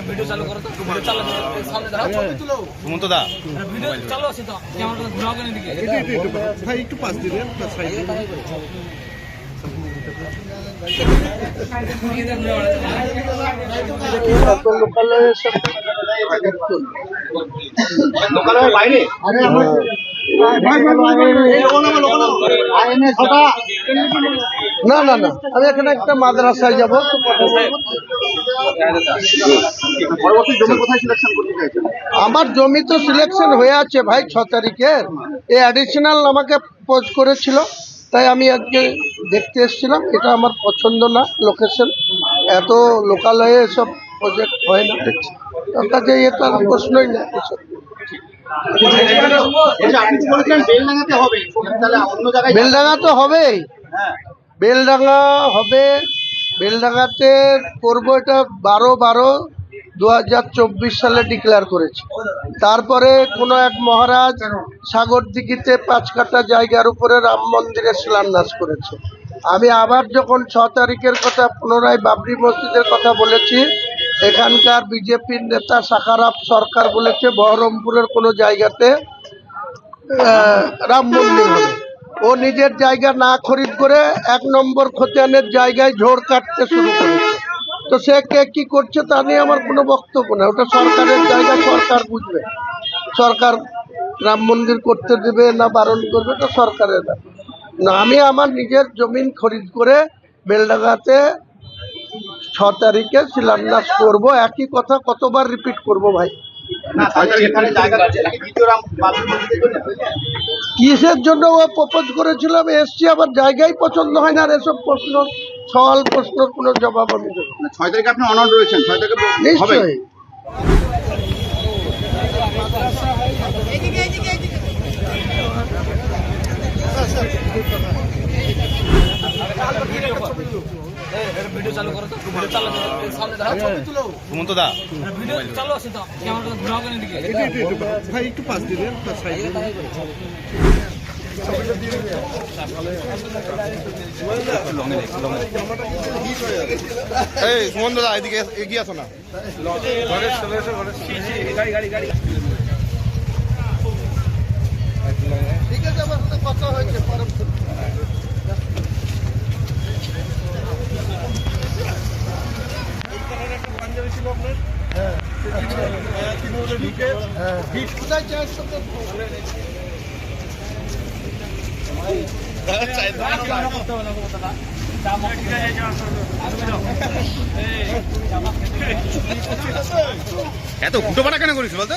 Video চালু করো তো, ভিডিও চালু সামনে দাঁড়াও, ছবি তুলো। সুমন্ত দা ভিডিও চালু আছে তো, ক্যামেরাটা ঘোরাও কেন এদিকে? ভাই একটু পাশ দিবেন লোকালয়ের বাইরে না না না, আমি এখানে একটা মাদ্রাসায় যাবো। পরবর্তী জমি কোথায় সিলেকশন করতে চাইছেন? আমার জমি তো সিলেকশন হয়ে আছে ভাই 6 তারিখের। এই অ্যাডিশনাল আমাকে পোজ করেছিল, তাই আমি আজকে দেখতে এসেছিলাম। এটা আমার পছন্দ না, লোকেশন এত লোকালয়ে এসব প্রজেক্ট হয় না, তার কাছে এটা প্রশ্নই না। আপনি তো বলেছিলেন বেলডাঙ্গাতে হবে, তাহলে অন্য জায়গায় বেলডাঙ্গা তো হবেই, বেলডাঙ্গা হবে। বেলডাঙ্গাতে করবো, এটা 12/12/2024 সালে ডিক্লেয়ার করেছে। তারপরে কোনো এক মহারাজ সাগরদিঘিতে 5 কাঠা জায়গার উপরে রাম মন্দিরের শিলান্যাস করেছে। আমি আবার যখন 6 তারিখের কথা পুনরায় বাবরি মসজিদের কথা বলেছি, এখানকার বিজেপির নেতা সাখারাপ সরকার বলেছে বহরমপুরের কোনো জায়গাতে রাম মন্দির হবে। ও নিজের জায়গা না খরিদ করে 1 নম্বর খতিয়ানের জায়গায় ঝোড় কাটতে শুরু করেছে। তো সে কে কি করছে তা নিয়ে আমার কোনো বক্তব্য না, ওটা সরকারের জায়গা, সরকার বুঝবে। সরকার রাম মন্দির করতে দেবে না বারণ করবে, এটা সরকারের ব্যাপার না। আমি আমার নিজের জমিন খরিদ করে বেলডাঙ্গাতে 6 তারিখে শিলান্যাস করব। একই কথা কতবার রিপিট করব ভাই? না, এখানে জায়গা দ্বিতীয় রাম বাবরি মসজিদের জন্য কিসের জন্য ও প্রপোজ করেছিল? আমি এসছি, আমার জায়গায় পছন্দ হয় না। আর এসব প্রশ্ন, সওয়াল প্রশ্নের কোনো জবাব আমি দেবো না। 6 তারিখে আপনি অনড় রয়েছেন, 6 তারিখে হবে। নিশ্চয়ই। ভিডিও চালু করো তো, ভিডিও চালু সামনে দাঁড়াও, ছবি তুলো। সুমন্ত দা ভিডিও চালু আছে তো, ক্যামেরাটা ঘোরাও কেন এদিকে? ভাই একটু পাশ দিবেন। এই সুমন্ত দা এদিকে এগিয়ে আসো না। ঠিক আছে, আমার সাথে কথা হয়েছে। পাঞ্জাবি ছিল আপনার? হ্যাঁ, কোথায় চায়ের সাথে এত হুটোপাটা কেন করিস বলতো?